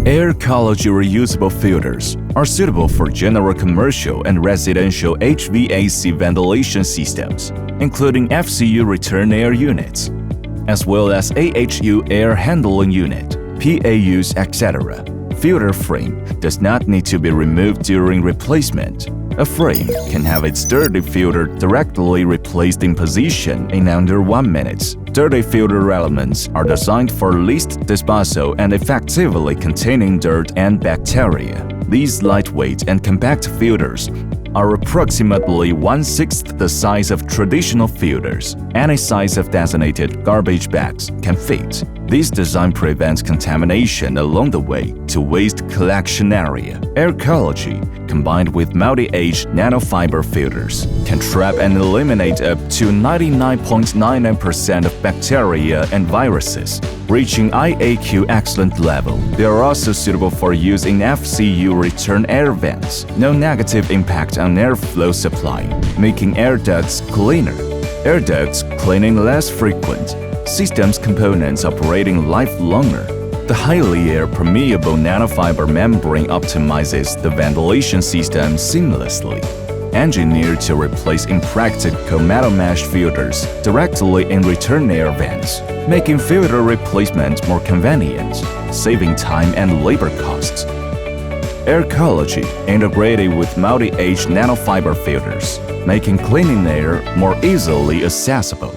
Aircology reusable filters are suitable for general commercial and residential HVAC ventilation systems, including FCU return air units, as well as AHU air handling unit, PAUs, etc. Filter frame does not need to be removed during replacement. A frame can have its dirty filter directly replaced in position in under 1 minute. Dirty filter elements are designed for least disposal and effectively containing dirt and bacteria. These lightweight and compact filters are approximately 1/6 the size of traditional filters. Any size of designated garbage bags can fit. This design prevents contamination along the way to waste collection area. Aircology, combined with MultiH nanofiber filters, can trap and eliminate up to 99.99% of bacteria and viruses, reaching IAQ excellent level. They are also suitable for use in FCU return air vents. No negative impact on airflow supply, making air ducts cleaner. Air ducts cleaning less frequent. Systems components operating life longer. The highly air-permeable nanofiber membrane optimizes the ventilation system seamlessly. Engineered to replace impractical metal mesh filters directly in return air vents, making filter replacement more convenient, saving time and labor costs. Aircology integrated with MultiH nanofiber filters, making cleaning air more easily accessible.